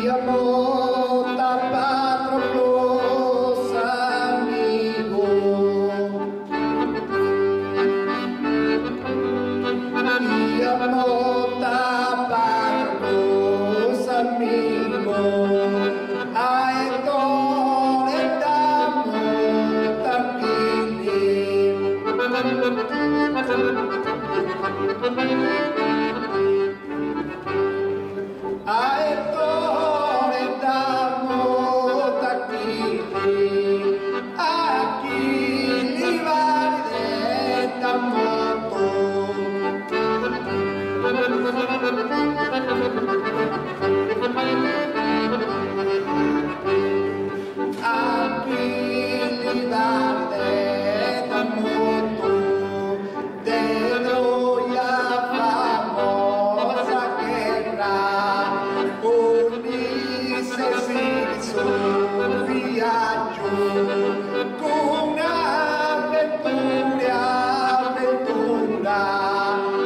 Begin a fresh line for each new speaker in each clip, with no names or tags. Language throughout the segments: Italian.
Io monta patro con avventura,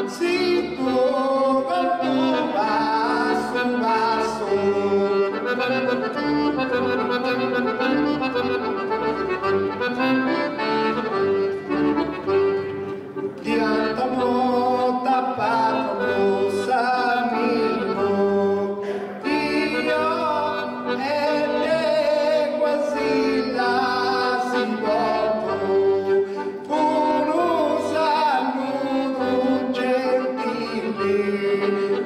si tu con tu passo passo. Ti amo tappato amigo, io e te quasi la si voto, uno saluto gentile,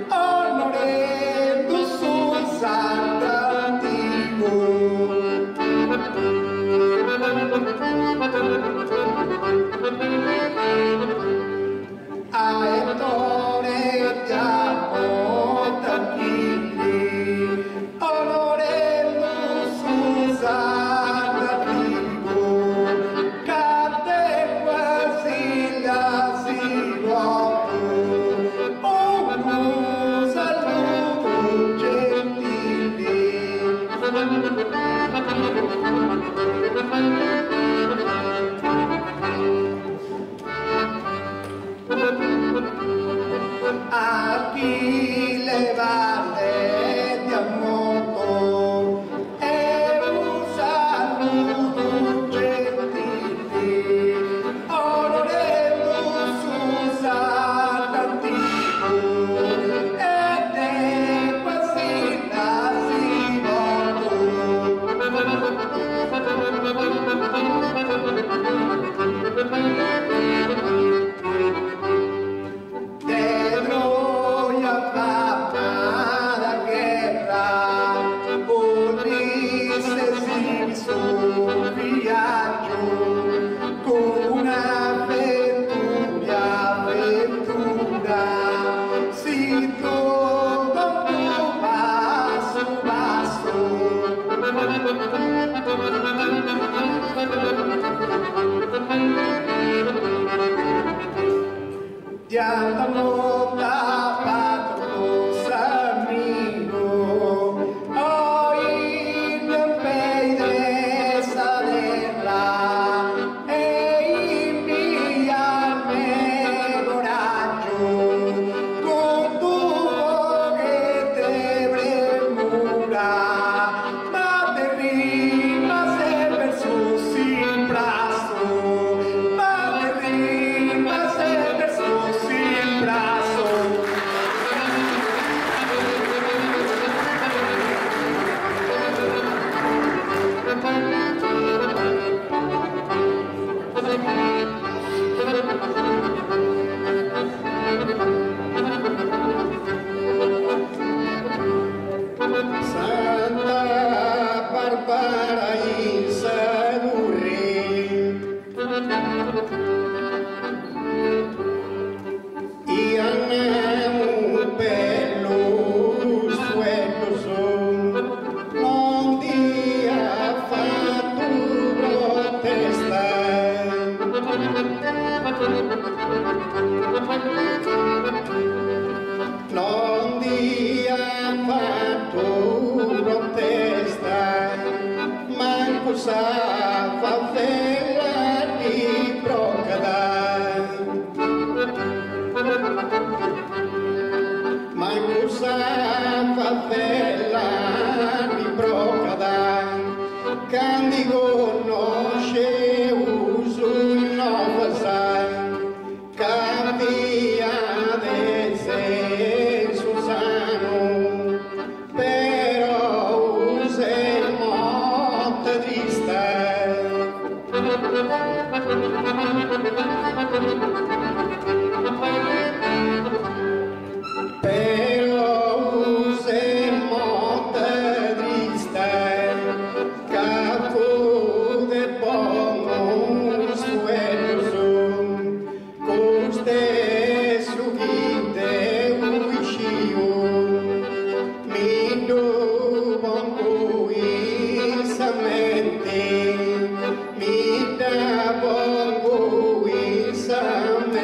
onore tu sul santo antico. A ettore ti amo tranquilli, onore tu santo antico, cade quasi la si voto, un saluto gentile. A chi levate di ammoto e un saluto gentile, onorevole Susanna Antico, ed è quasi nasimoto. Sul viaggio con un'avventura si trova passo passo. Ti hanno tappato amigo, Santa Barbara in Sadurri, Iannamo bello sueto non ti ha fatto protesta. Non ti ha fatto protesta, manco sa favela di Procadai, manco sa favela di Procadai, candi conosce uso nova sai, cambia de ser Susano, però use molto triste. Però use molto triste, capo de pomo sueño, coste su vite uixiu, mi bongo isamente, mi da bongo isamente.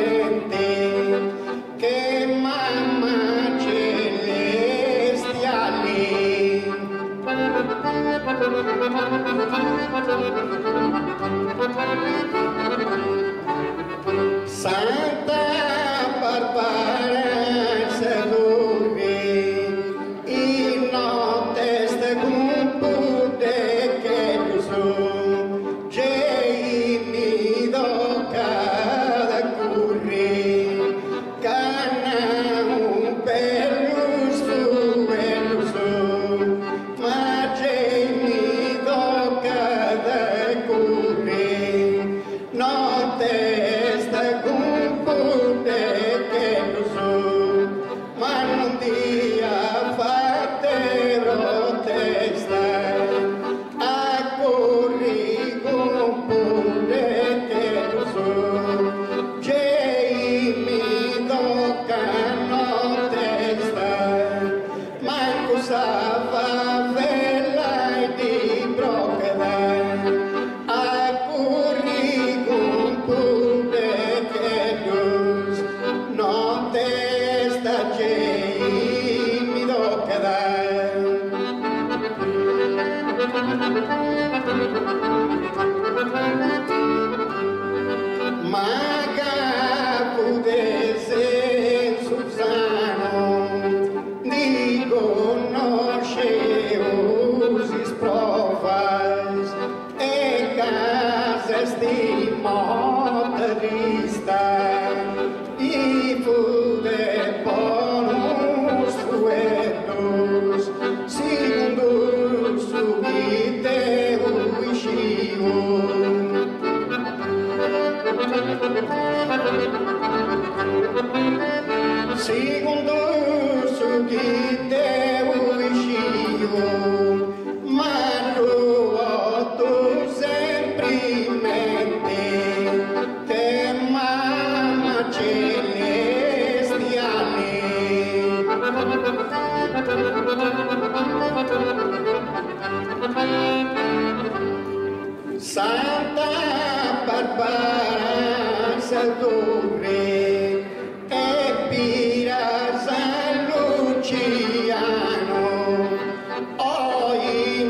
Segundo su chi te uscio, ma tu sempre in mente, te mamma celestiale. Santa Barbara Salvatore e Pira San Luciano, oi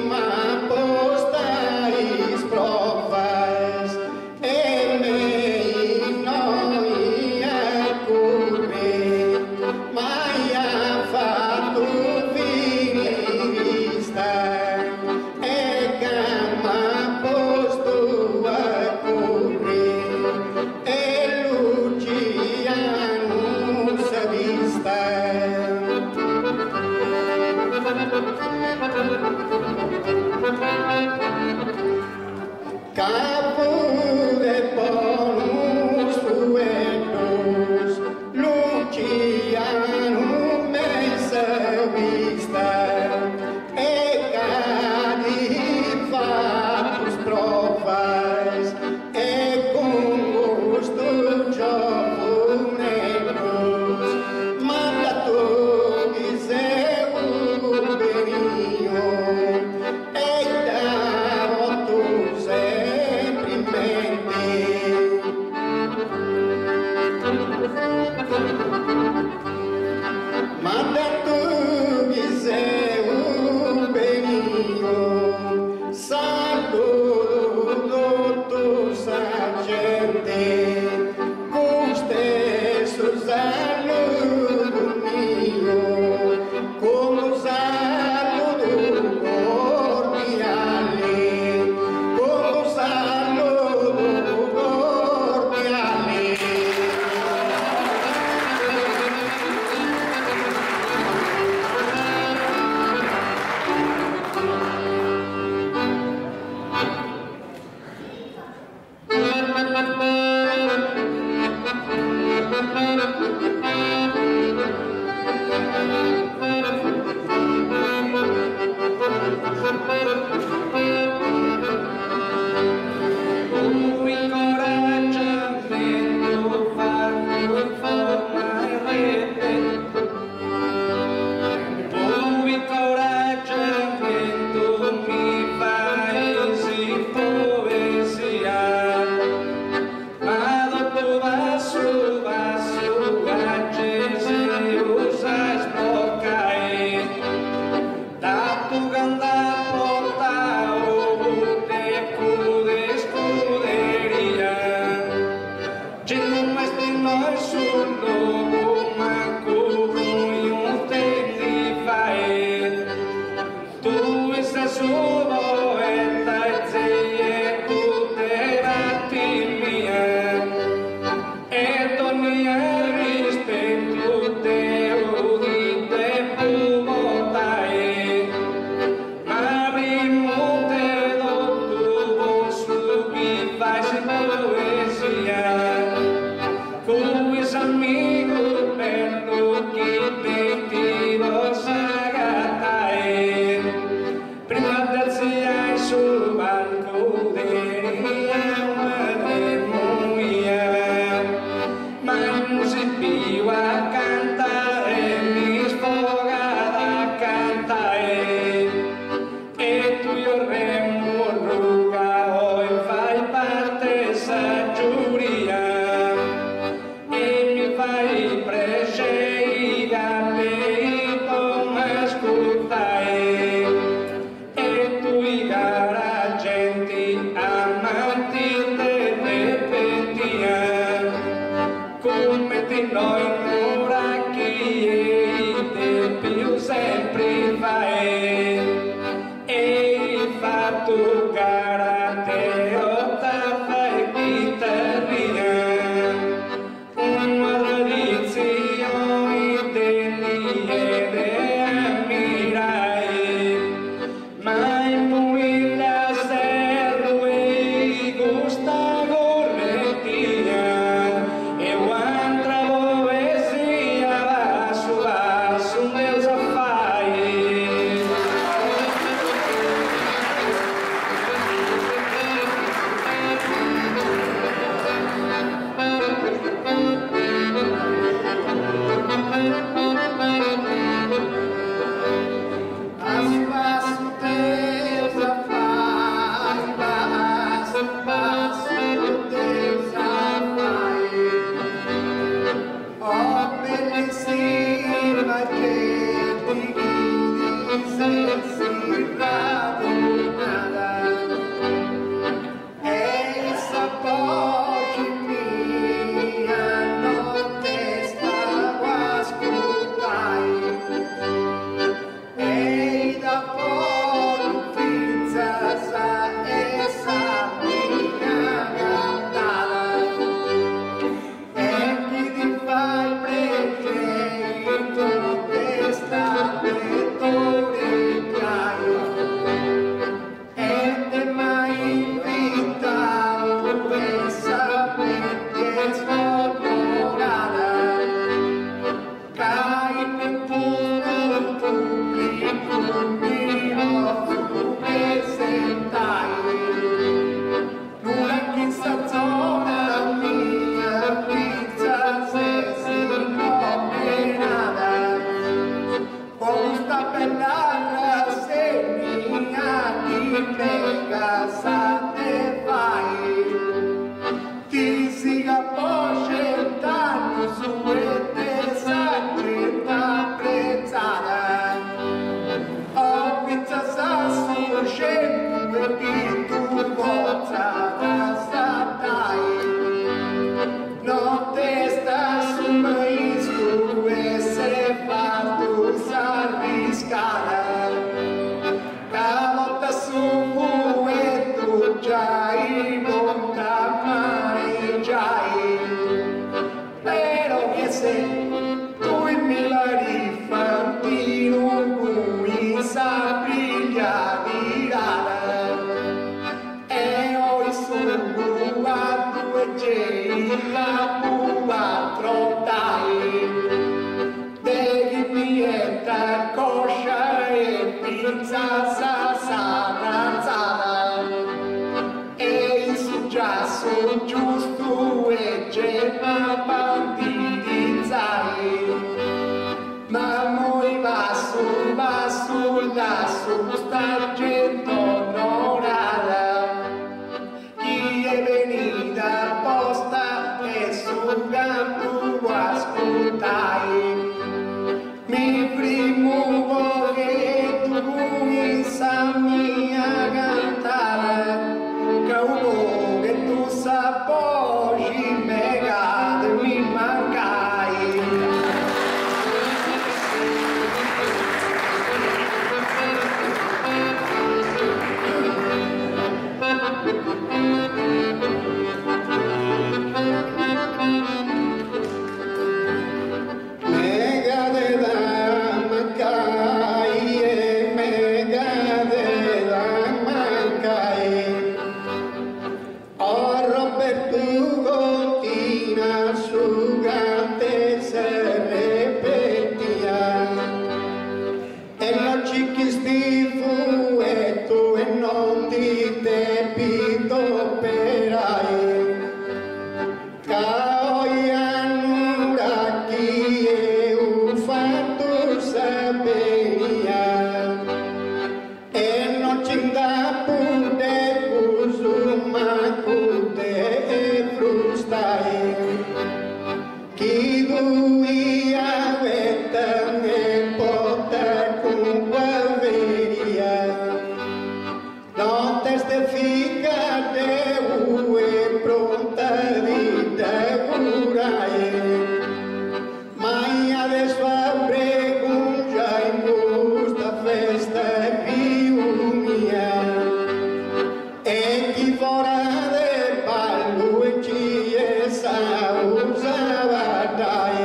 ma postais provas e mei noi a curre, mai ha fatto finirista e gamma posto a curre e Luciano s'è vista. Capo de bonus fuetos, Luciano me s'è vista e cadi fatus provas e con gusto giovunetos, mandato Iseu benigno e da otto sei E chi fora de ballo e chi essa usava dai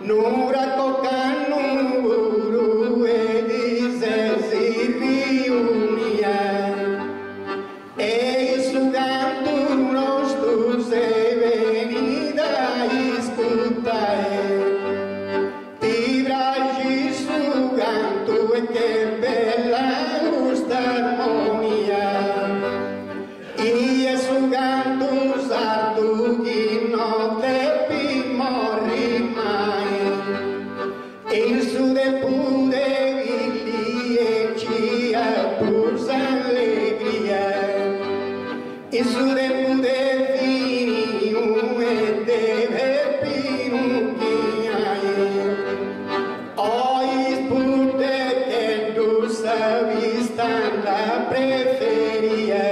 nura coccano buru e dice si riunia e su canto nostro se venida iscutae ti bragi su canto e che bella gusta armonia e su canto sardo chi notte più morri mai e su de pude villi e ci appusa allegria e su de pude fini e deve più chi hai oi spute che tu savi la preferia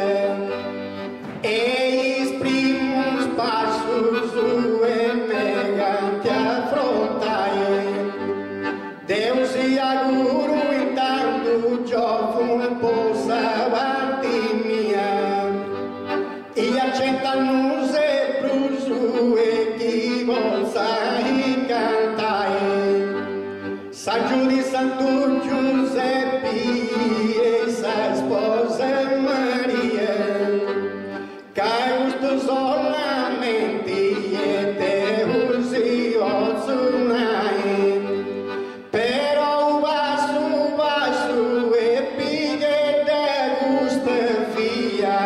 e i primus passos su e mega ti affrontai Deus e auguro intanto gioco possa avanti mia e accettano se brusu e chi volsa e cantai Saggio di Santo Giuseppe e sa sposa Maria che gusto solamente e te usi ozzunai però vasu e pighe de gusto fia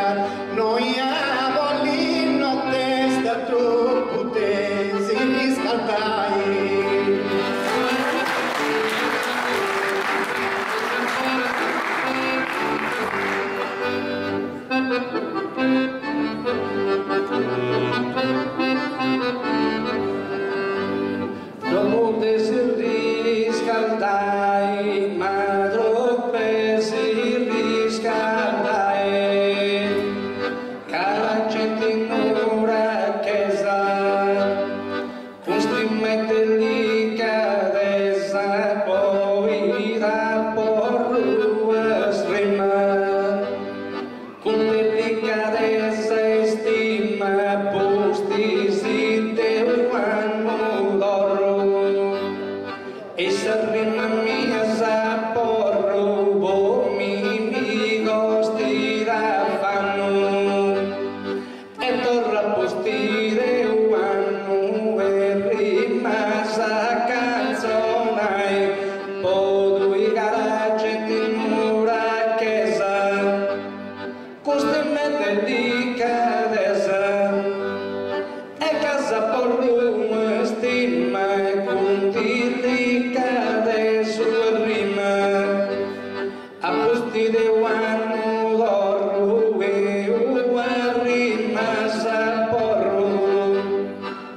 noi abolino testa troppo te si riscaldai
Dopo te si riscaldai, ma troppe si riscaldai, che la gente ignora che sa, con strimmette lì cadessa, poi da porrua strimma, con delicatezza e stima posti si devono d'oro e s'arrima mia sa porro mi costi da fanno e torra posti devono e rima sa canzonai poi la gente ignora che sa coste delicatezza e casa porrum stima e conti delicatezza rima a posti de uano d'oro e una rima sa porru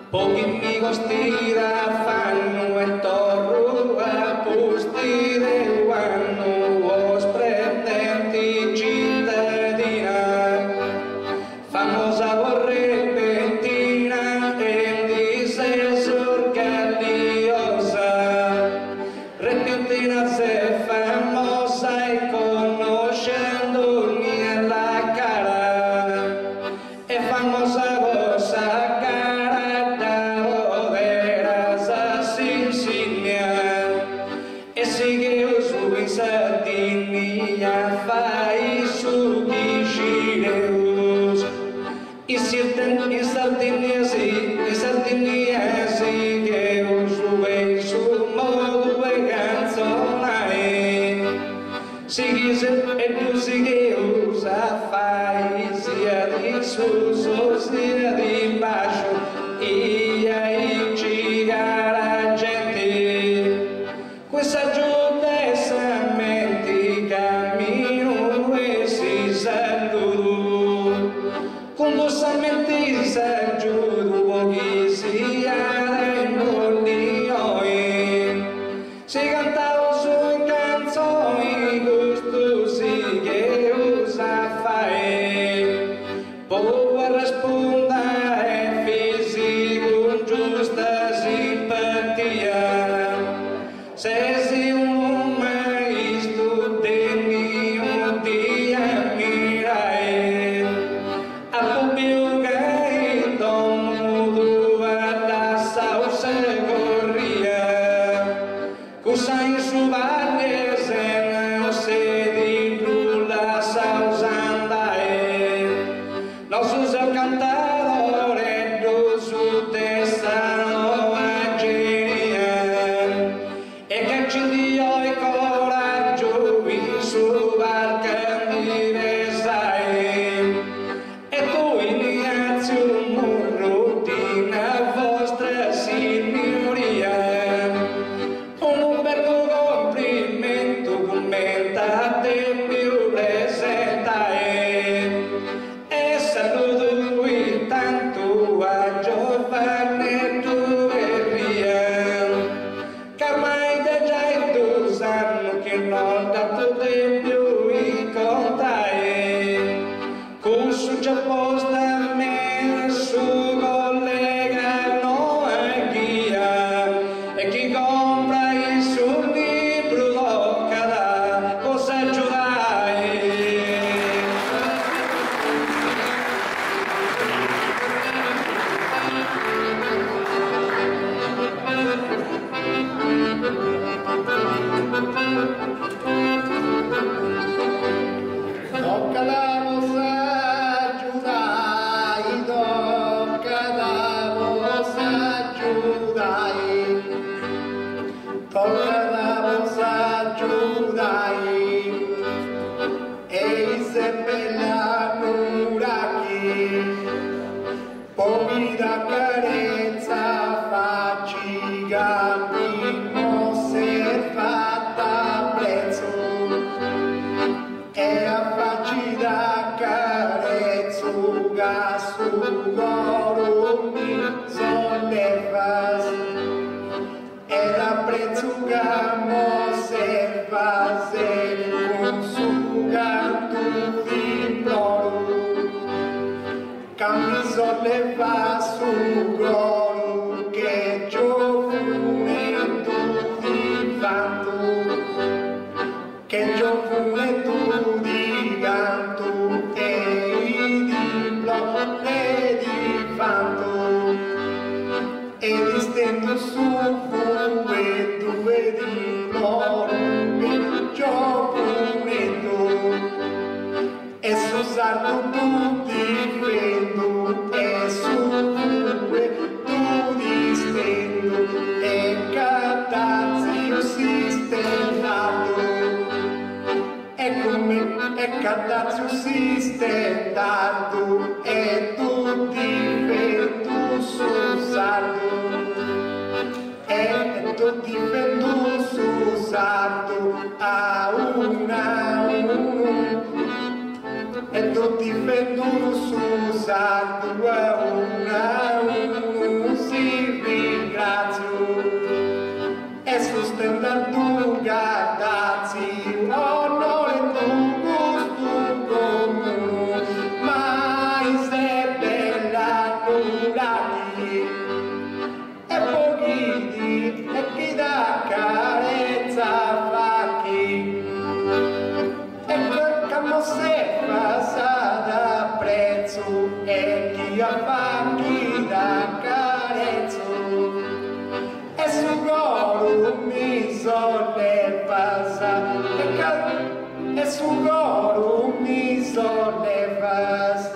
pochi mi costi da fanno e torro a posti de uano splendenti cittadina famosa repentina e dice sorgaliosa repentina se famosa e conoscendomi alla cara e famosa cosa cara da poderosa sinsignia e sigue su in Sardinia fai su Giscileus in Sardinia si che usuei su modo e canzonai si chiese e tu si che usa fai sia di suso sia di bacio e ai cigara gente questa giudessa metti cammino e si saluto condosamente s'aggiudo pochi sia in noi si cantava su canzoni gusto si che usa fare poi risponda
povida carezza facci gambi mosse fatta prezzo e a facci da carezzo gasu goro mi sollevas e la prezzo gamo se fase con su gantu di ploro cambi solleva su goro che giovune tu di vanto che giovune tu di vanto e di ploro e di vanto e di stendo su e due di ploro che giovune tu e su sardo tu difendo e su tu distendo e cadazio sistemato e come e cadazio sistemato e tu difendo su sardo e tu difendo su sardo a una e tutti vengono su sardo a uno si ringrazio e sostenta tu gadazzi onore tu gusto comune mai se bella durati e pochiti e chi da carezza fa chi se passata prezzo e chi a facchi da carezzo e su goro mi sollevas e su goro mi sollevas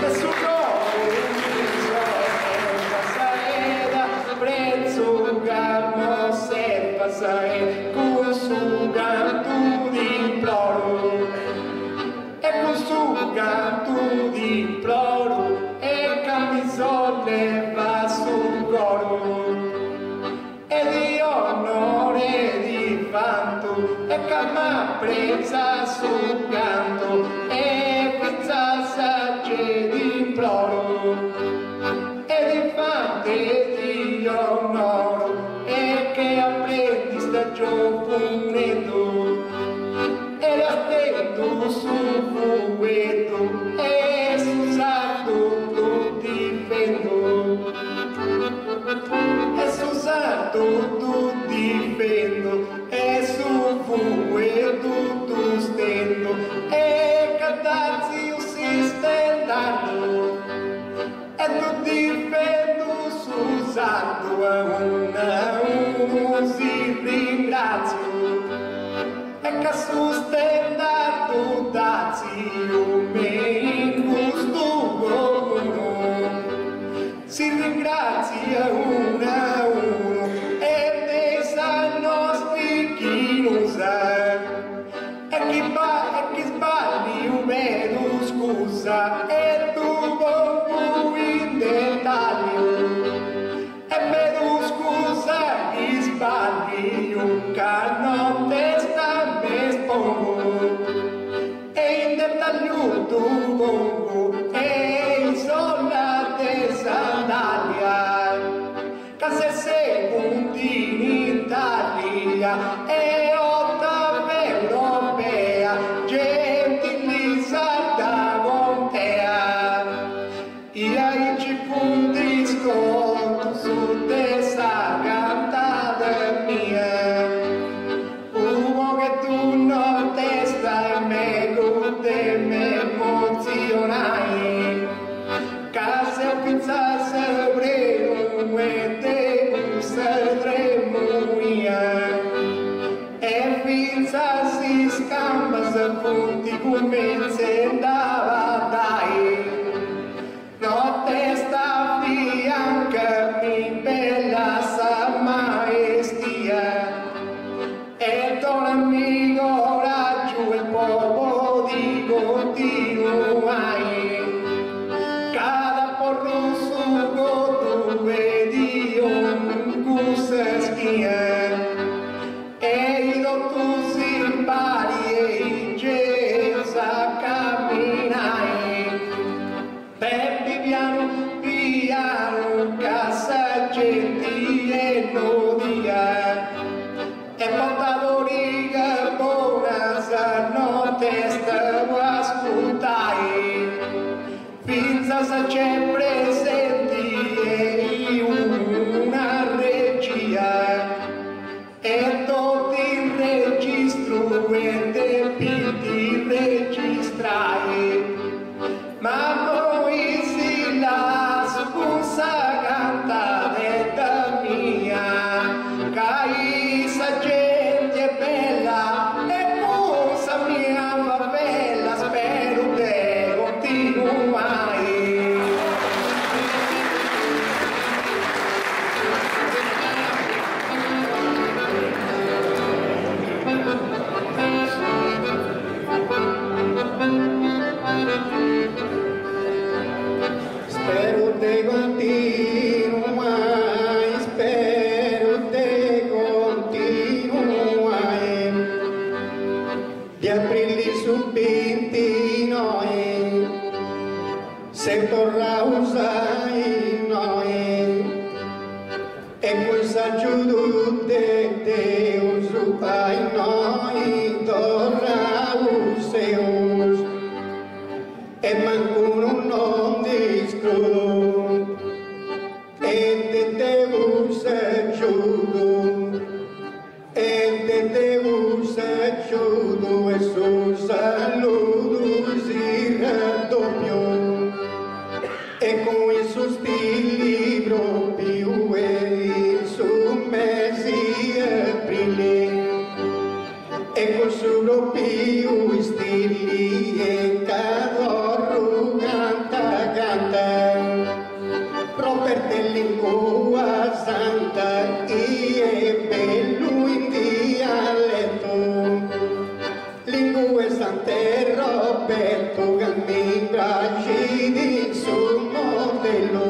e su goro mi sollevas e da prezzo gamo se passa e su gantu di ploro e con su gantu di ploro e cammi solleva su goro e di onore di vanto e camma presa su canto e pizza sagge di ploro e di fante di onore e che apprendi sta giovunetto e l'attento su fuetto e su sardo tu difendo e su sardo tu difendo e su fuetto tu stendo e cadazio si stendando e tu difendo su sardo a uno si ringrazio e che sostenato dazio me in gusto comune si ringrazia uno a uno e ne sanno sti chi lo sa e chi sbagli un vedo scusa e tu vuoi in dettaglio e vedo scusa chi sbagli un carno testa me spongo e in dettaglio tu pongo e in sola te sandalia che se secondi in Italia e ottava europea gentilizza da contea e ci punti sconto su testa cantata mia uomo che tu non te stai me con te me emozionai casa pizza sapremo e te gusteremo mia e pizza si scamba se punti come se andava dai notte sta fianca mi bella sa maestia e ton amico raggio e poco di continuo Pinza c'è presenti e una regia e tutti il registro e te pinti registrai ma noi si la scusa canta detta mia cai sa gente bella e cosa mia va bella spero te continuai. Spero te continuai, spero te continuai, di aprirli su pinti noi, se torna usai noi, e questa giudu te usuai noi, torna useus, e mancuno non discrudo e te usa giudo e te usa giudo e su saludo si raddoppio e con il suo stile proprio e su mesi aprile e con su proprio stili e cadorro canta proprio per lingua santa e bello in dialetto lingue sante Roberto Ganni Bracci su modello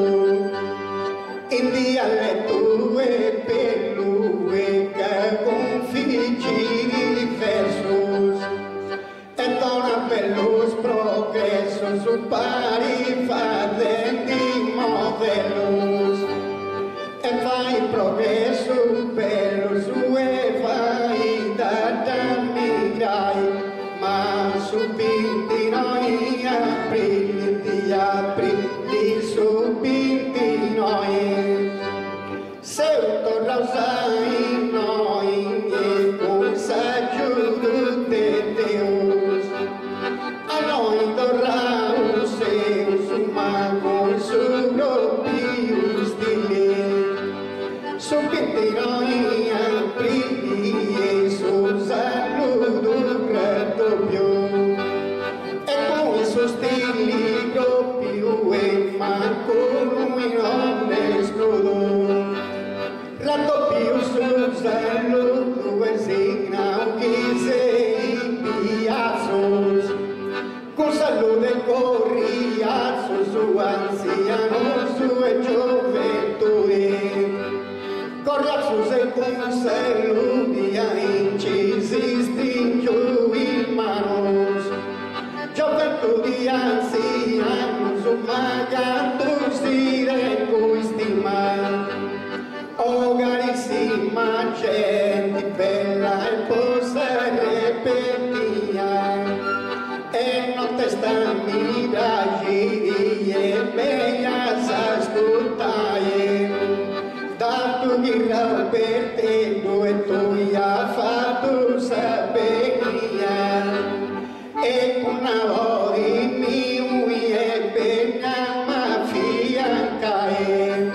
in dialetto e bello e con figli versos e dona bellos progressos su pari fadenti modelos e vai progresso bello su e vai da migrai ma su pinti noi apri su pinti noi se torna usai noi e con s'aggiungo de Deus a noi torna useu su mago su proprio stile su pinti noi apri e su saludo raddoppio e con i suoi stili proprio e manco lui non escludo raddoppio su saludo e signa che sei piazzos con saludo e corriazzo su anziano su e gioventù corriazzo e con saludia incisi stringo il manos gioventù di anziano su magando stile con stima oh carissima gente bella e posa repetia e notte stammi bracci e bella s'ascoltai da tu gira per te dove tu ha fatto sapere e una volta mi e bella ma fiancae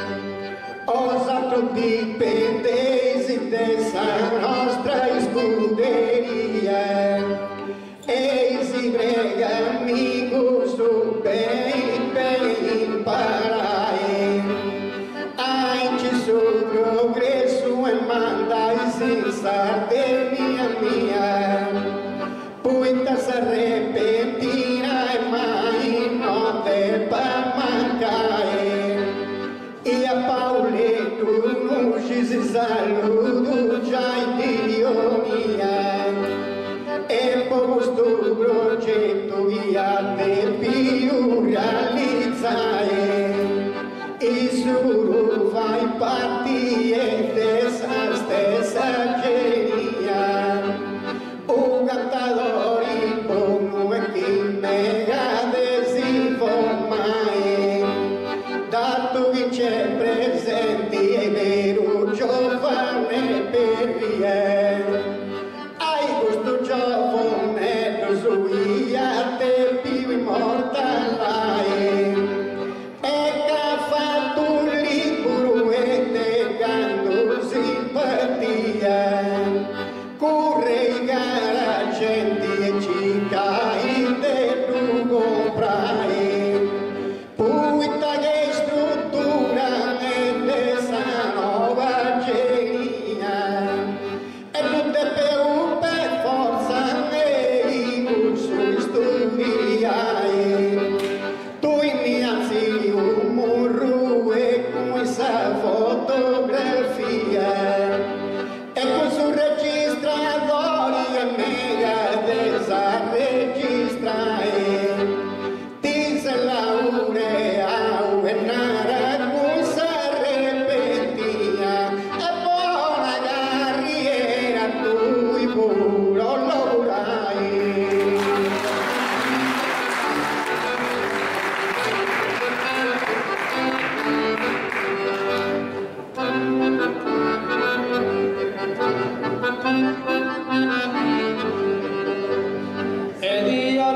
osato dipendesi dessa nostra scuderia e si prega amico su ben imparai anche su progresso e mandai senza mia puita si arrepentirà e mai non te pa mancare e a Pauletto non ci si saluto già in Dio mia e questo progetto via te più realizzare e sicuro fai parte della stessa genia un cantador buono e chi nega desinforma lui a te più immortale e che ha fatto un libro e te cando simpatia corre gara gente e ci cai te tu comprai puita che struttura e te sa nuova genia e tutte per forza e su studiai tu innanzi un murro e con questa fotografia e con su registradori e mega desa registrai ti se laurea uenara questa repentina e buona carriera tu puro lavorai.
Ed io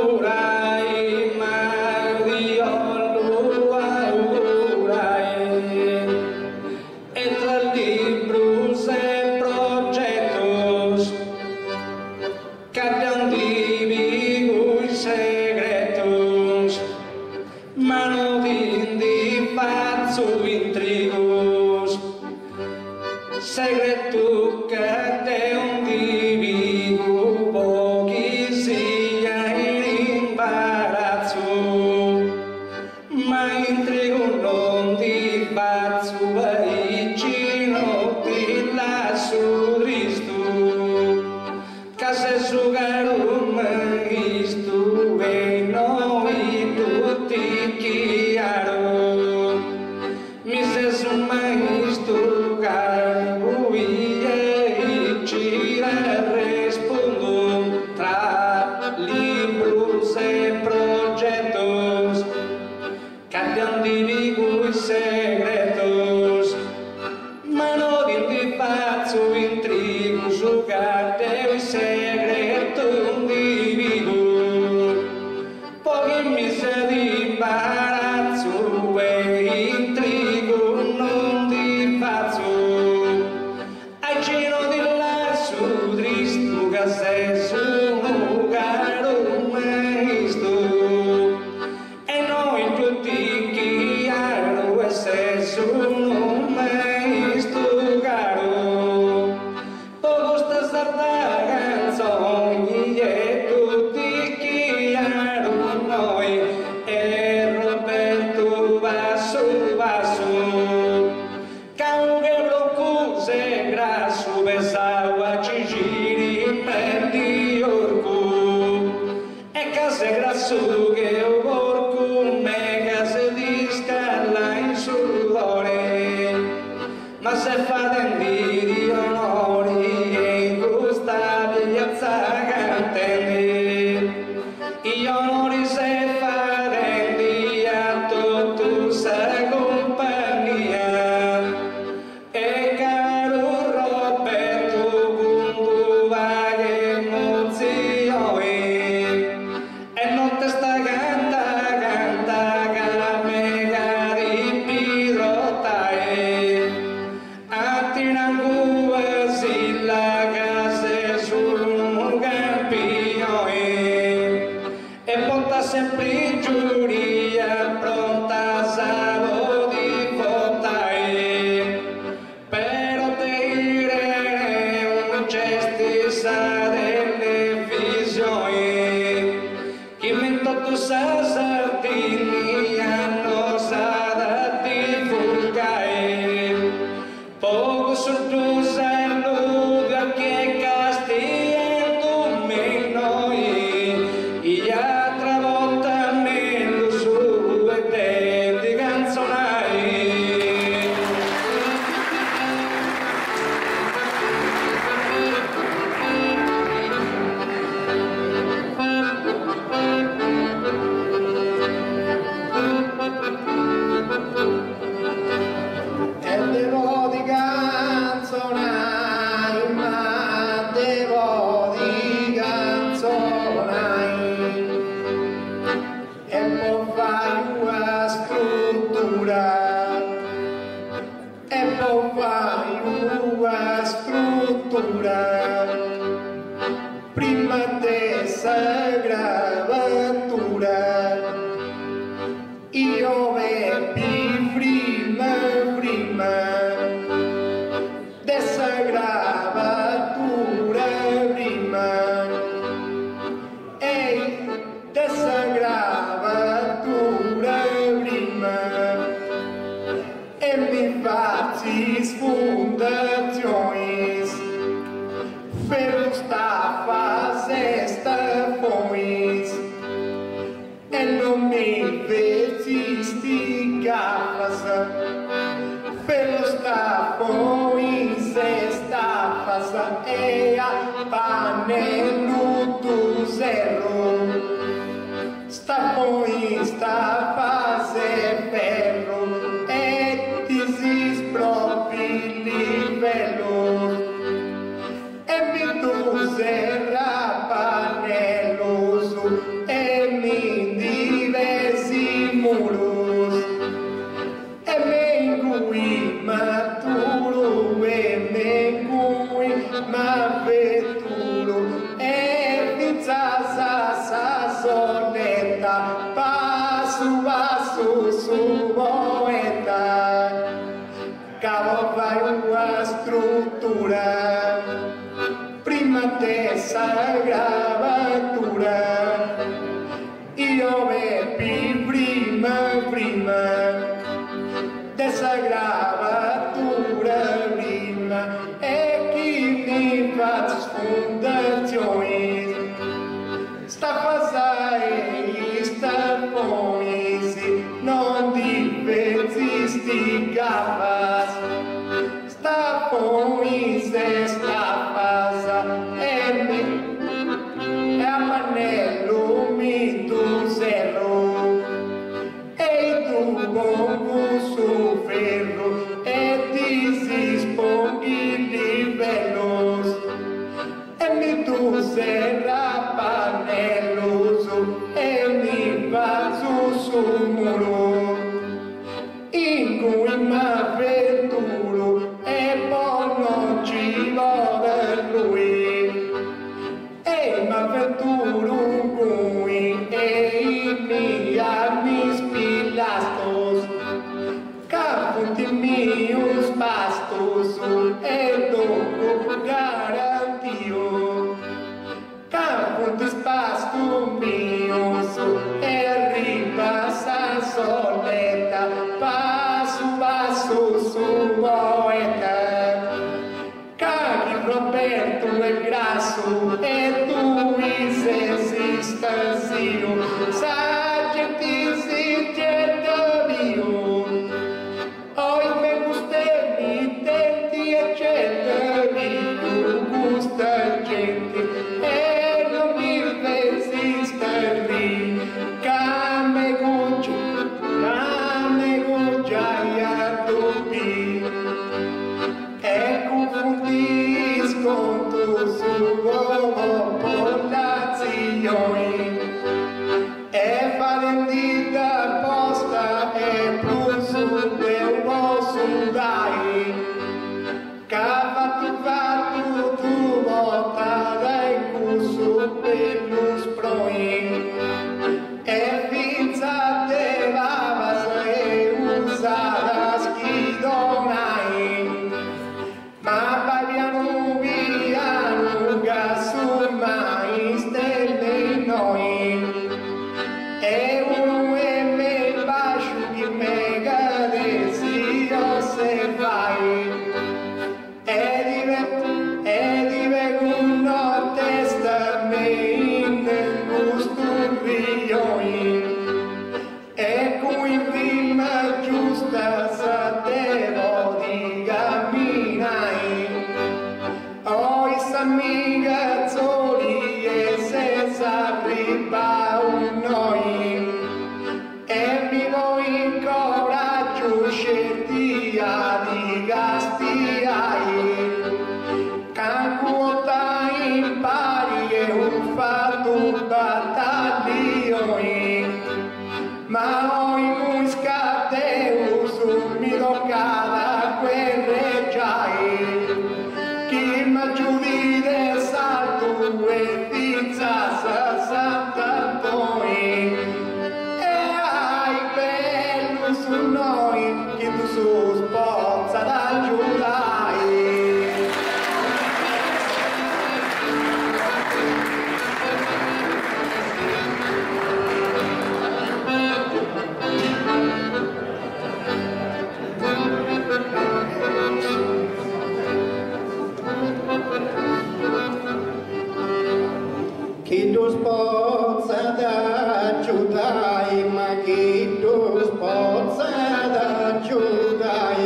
l'augurai, ma io l'augurai, e tra libros e progettos que habían dividido segretos, mano di pazzo intrigos, segreto que te un divigo pochi sia in imbarazzo, ma intrigo non di pazzo e vicino ti lascio Cristo, che se sugarum isto e noi tutti chiaro, mi se summa isto caro e ci respondo tra libros e progettos que habían dividido segretos, mano di pazzo intrigo giocate i segreto divido pochi mesi di imbarazzo e intrigo non di pazzo ai giro di lasso tristo che sei sono caro maestro e noi tutti chiaro e sei sono maestro caro poco sta sarda canzoni e tutti chiaro noi e Roberto Basso Basso che blocco se grasso pensava ci giri per di orco e case grasso che o porco mega se di scala in sudore ma se fate di onori e in questa piazza cantende gli onori se fate di a tutto sa compagnia e caro Roberto punto va che emozione e notte sta canta canta mega di pirotae a tirangue si la case sul campione e porta sempre giuria pronta savo di votae però te dire un gesti sa delle visioni chi mento tu sa sardini hanno sa da divulgare poco sul tu saluto che castigliando me noi e altra volta
prima dessa gravatura io veppi prima dessa gravatura prima dessa gravatura prima e mi fazzi fundações pelos tafas estafões e não me vesiste gafas pelos tafões estafas e a panelo do zero stafões tafas e ferro e dizes próprio livello e mi duzera paneloso e mi diversi muros e mengui maturo e mengui ma veturo e pizza sasonetta passo passo su poeta cavo vai una struttura prima dessa gravatura io veppi prima dessa gravatura prima e chi mi fa fundações stafasai stafões non diversisti gafas stafões estafas e a manello mi do zero e tu bongo su ferro e disisponghi livellos e mi tu serra paneloso e mi vazzo su muro in cui m'avventuro e poi non ci vuole lui e m'avventuro cui e i miei anni spilastos capunti mios pastos e dopo garantio capunti pasto mios e ripassa soleta passo passo su poeta caghi Roberto e grasso e tu esistasio saggetisi getta mio oi me gustemi tenti e getta mio gusta gente e non mi resisteri came guggiaia tutti e confundis con tu suo popolazione e farendita posta e plus de posso dai cavatu tu volta dai curso pelos proi e finza te lavas e usadas chi donai ma paviano viano gaso mais delle noi e uno e me baixo che mega desio se vai e divento uno testa me in custurioi e cui prima giusta sa devo di camminai oi s'amigazzoli e senza riba un noi e vivo in coraggio sceltia di gastiai cancuota impari e un fatto battaglioni ma oi muscate uso mi toccava guerreggiai chi m'aggiudi del salto e chi tu spozza da giudai, ma chi tu spozza da giudai.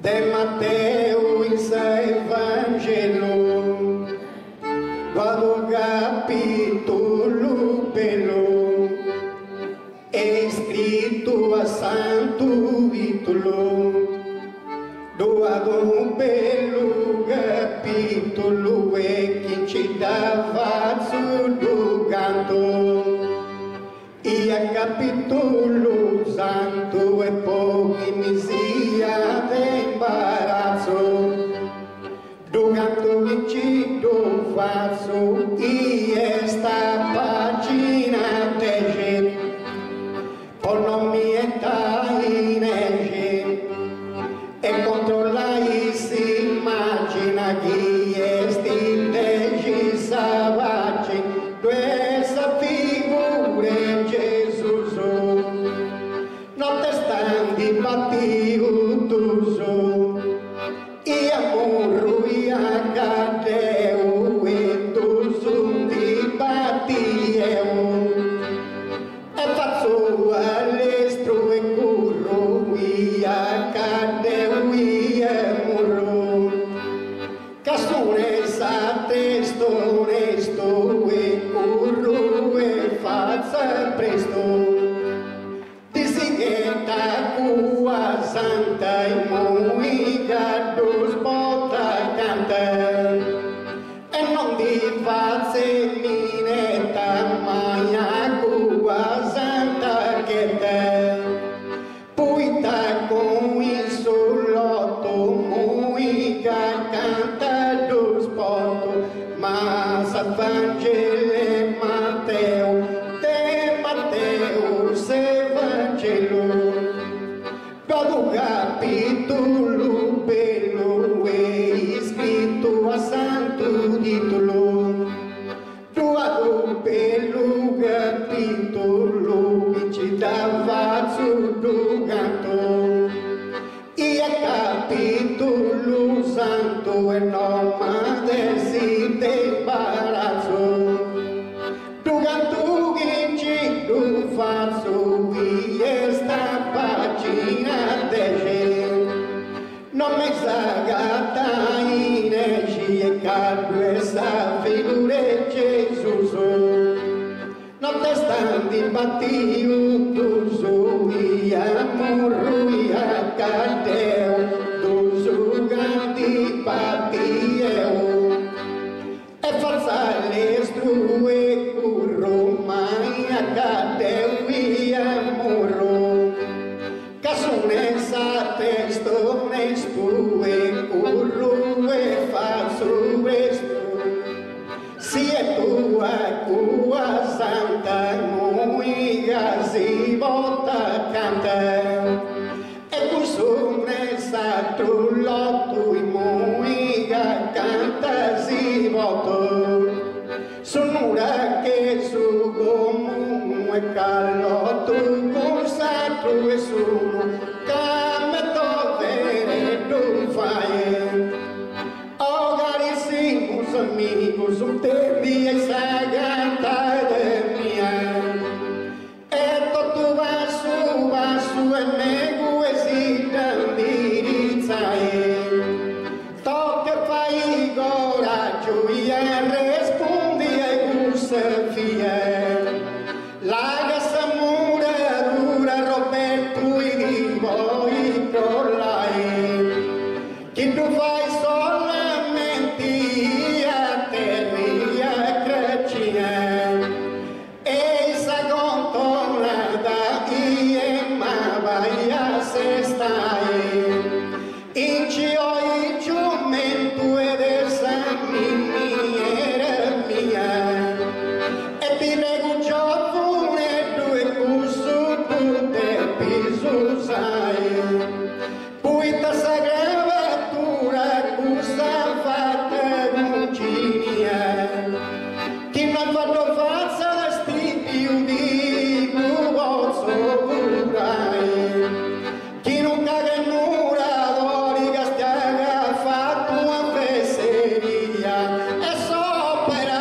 De Matteo in sei Vangelo, vado capitolo bello, è scritto a santo titolo, vado un bello capitolo e chi ci dava sul canto. E a capitolo santo e poi mi sia d'imbarazzo, durante il cito faccio e sta pagina tege, poi non mi entra in ege, e controllai si immagina chi è sti tege savaggi, due figure Gesù non te standi battiuto e amor e accadeu e tu di battieu e faccio all'estro e curro e accadeu e murro cassone sa testo onesto e curro e faccia presto disigueta cua santa e muica dos bota canta e non di facce minetta maia cua santa che te puita con il solotto muica canta dos bota ma sa Vangele Matteo te Matteo se Vangelo vado capitolo bello e scritto a santo titolo vado bello capitolo che ci dava sul canto e a capitolo santo e non madesi de imbarazzo tu che ci tu faccio e sta pagina de non mi sagata in esci e caldo e sa figure Gesù non te standi battiuto su e amor e accadeu tu su grandi battieu e forza l'estru e curro mai accadeu e amorro casone sa testo ne spu e curro e falso resto si è tua cua santa muiga si volta canta e tu sone sa trullotto e muiga canta si volta sonura che su comunque callotto con sacro e sono come dovere tu fai oh carissimos amigos un tempi e sagata de mia e tutto va su e nego e si candirizzae tocca fai coraggio e rispondi e Sofia la casa mura dura Roberto e di voi collai che tu fai solamente a terra a crecina e sa contornata e ma vai a se stai in cio il giumento ed essa miniera mia e ti nego giovane due cusso tutte piso sai puita sagravatura cussa fatta cucinia chi non fatto faccia da sti più di buozzo curai chi non caga mura dori gastiaga fatto a fesseria e sopra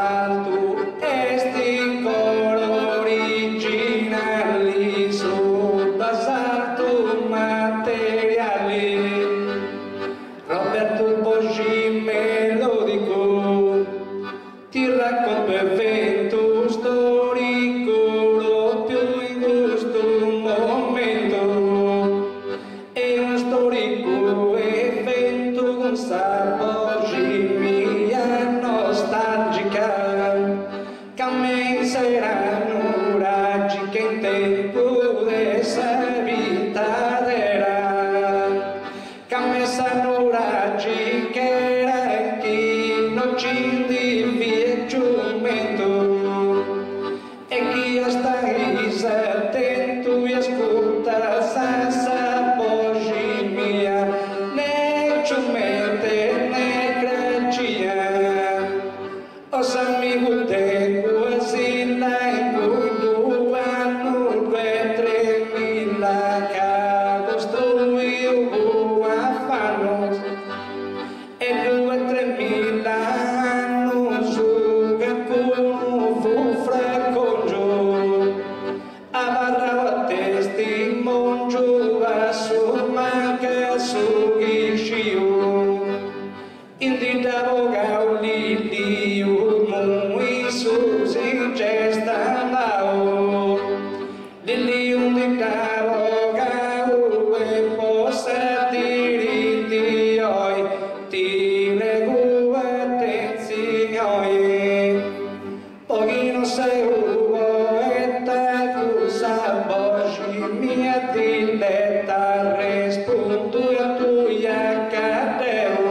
salto e sti coro originali su basalto materiali. Roberto Boschi melodico ti racconta evento storico lo più in questo momento. È uno storico evento con saporimia nostalgica che a me saranno raggi che in tempo dessa vita era, che a me saranno raggi che era chi non ci divide giumento e chi stai attento e ascolta senza voce mia né ciumete né gracia os amigo te quasi lai due anno 2-3 mila che costruiu a fanno e 2-3 mila anno su che cuno fu fracongiò avarrava testimonio a su manca su gisciu inditavo gauli di umui su si gesta lao lili inditavo gauli e possa diritti oi ti prego attenzione pochino sei uomo e ta cosa voci mia diletta rispondo a tu ya cadeo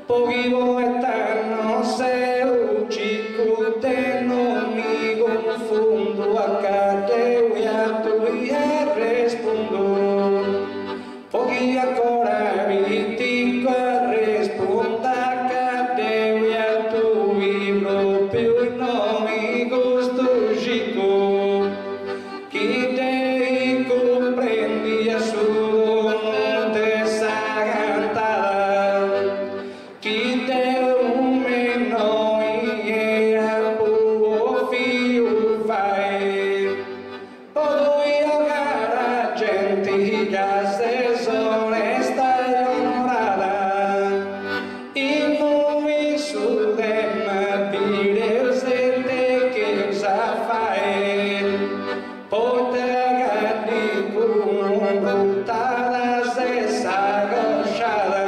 pochino e ta non sei un cico te non mi confondo a cadeo e a tu ya rispondo pochi ancora mi dico a risponda cadeo e a tu vivo più non mi gusto chico chi te comprendi a su te sa cantare chi te un meno e a buo fiu fai poi a gente che se sonesta e onorata in nome su dem dire sente che sa fai poi te gatti con buttata stessa cosciata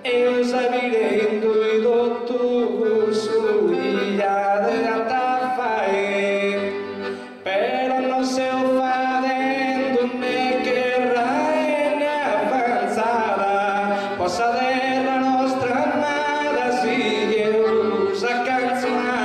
e usa virendo i dottu su ia da fai però non se lo facendo né che rai né avanzata possa avere la nostra amata si che usa canzonai.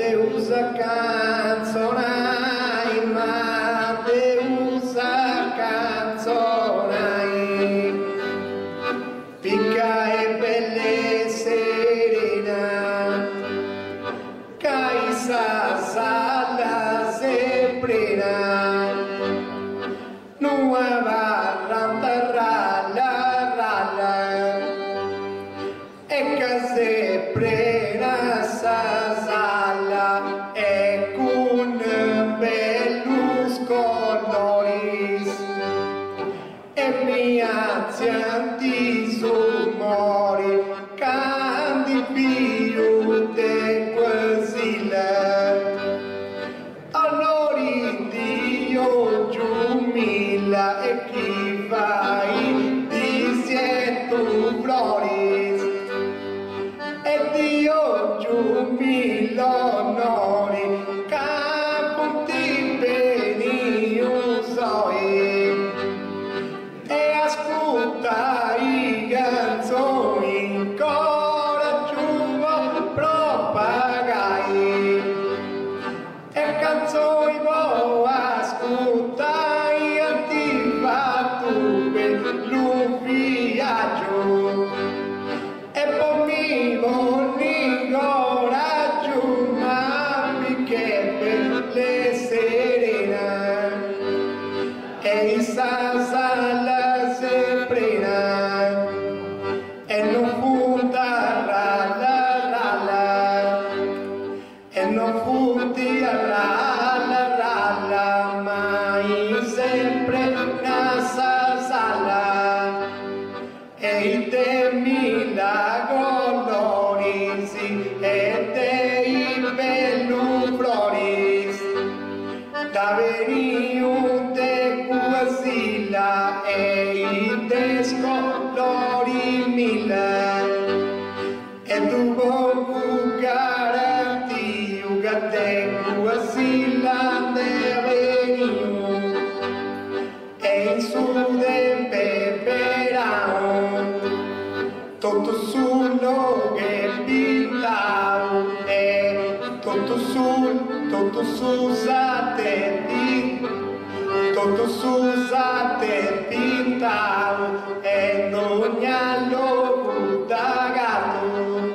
e usa canzonai ma usa canzonai picca e belle serena caisa sala seprena nuova ralla ralla e case prena sa sala e con bellus coloris e mi azzianti su mori candi più de quasile allori Dio giumilla e chi vai di siettu floris e Dio giumilla onori capunti beni usoi e ascolta i canzoni coraggio propagai e canzoni può ascoltare e essa sala se prena e non punta la e non punti la mai sempre nasa sala e i temi la colori e dei bellu floris da veniute quasila e i descolori mila e tu bogu garanti ugate quasila de veniu e in su de peperao tutto sullo che pintao e tutto susate pintao e non allo gato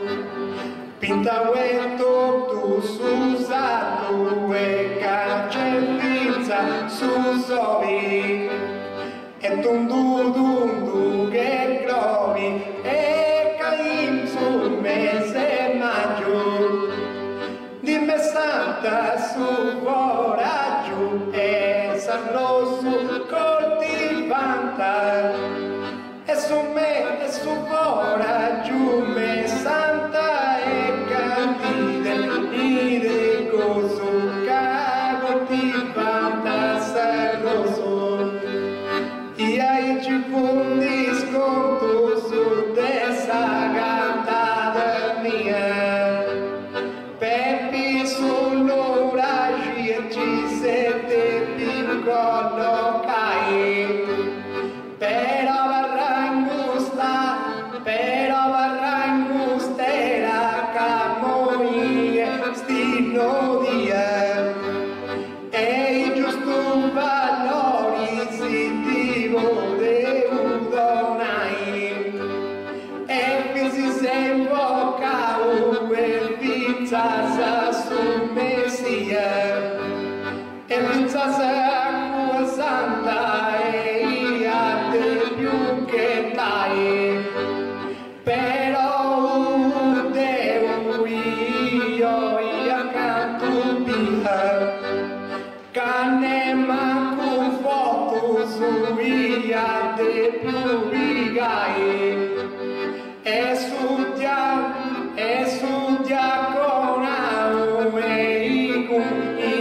pintao e tutto susato e cancellinza su sovi e dundu che trovi e caim sul mese maggio dimmi santa su coraggio e sarò su coltivanta e su me e su coraggio me santa e candide ide coso coltivanta sarroso e ai ci fondi sconto su dessa cantata mia Peppi sull'oragi e ci sette piccolo cai però varrangustera camoie stino dia e giusto valori si divo de udonai e fisi sembo cau e pizzasa su messia e pizzasa acqua santa e ia de più che dai però devo io canto via canne manco foto su via de più vigai e studia con amo e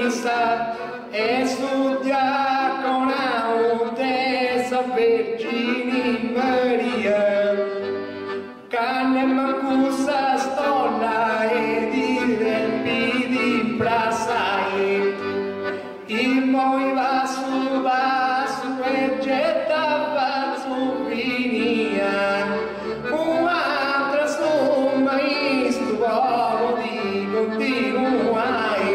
isa e studia con amo dessa Vergine Maria canne mancusa stolla e di rempi di brasai i moi vasu e gettava su vinia un'altra somma istuvo di continuai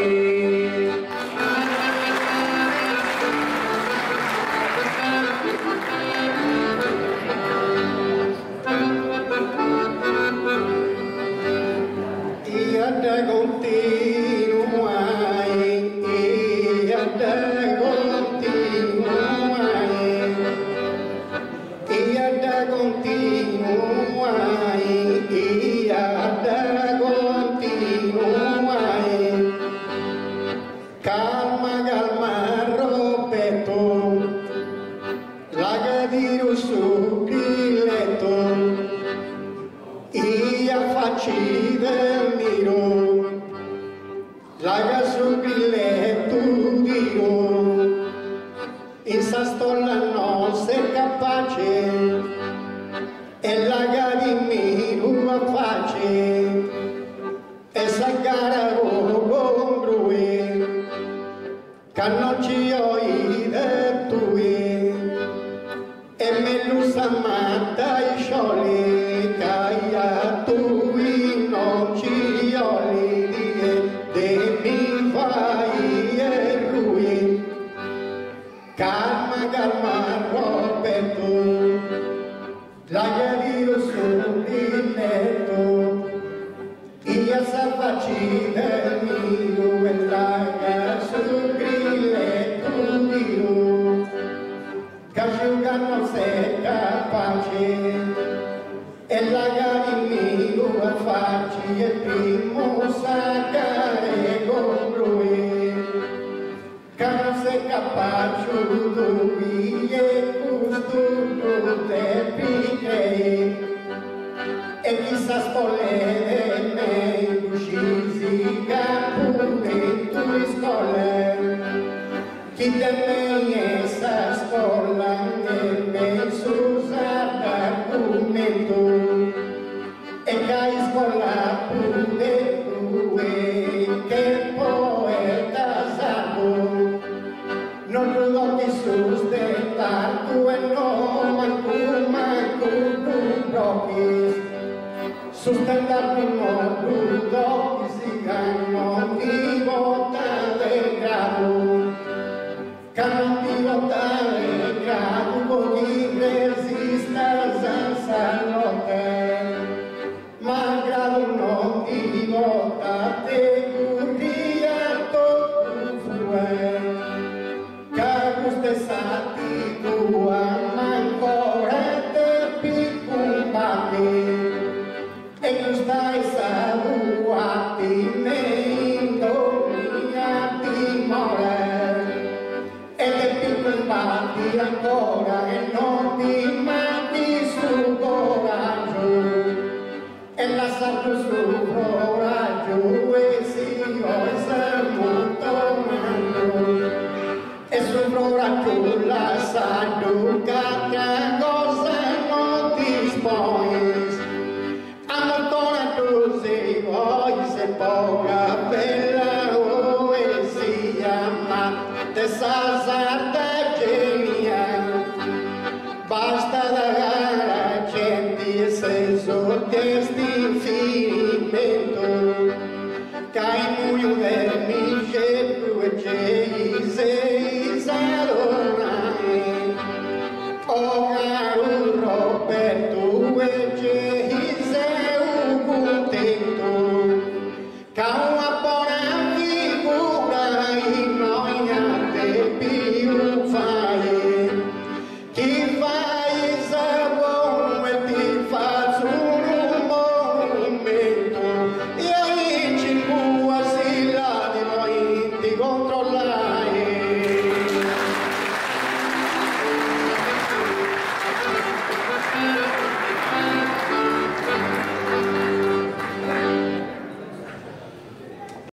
Iada continuai, iada continuai, iada continuai, iada continuai. Calma, calma, Roberto, lagadiru su letto. Ia facci del miro, laga su grilletto dio, in sa stolla non sei capace, e laga di miro a face, e sa gara con grue, che non ci ho idee tue, e me lo sa matta i scioli, caia tui non ci oli de mi fai e rui calma calma Roberto lagadiru sul letto ia sa facci del mio e laga sul grilletto dio
chi è primo sacare con lui, che non sei capace di e questo te picchei, e chissà spolere me uscisi capure in tue scuole, chi te me essa scuola e me s'usa documento, e che scuola pure tue che poeta sapo, non lo ti sostentar tu e no manco tu propri, sostentar tu no tu dopo si ganno di votare grado, che non ti votare grado di resistere senza lotte, ma grado non ti votate curria tutto fuori, che queste sati tua ma ancora te piccombati, e tu stai saluati nei dominati more, e te piccombati ancora e non ti matti sul coraggio, e lasciato su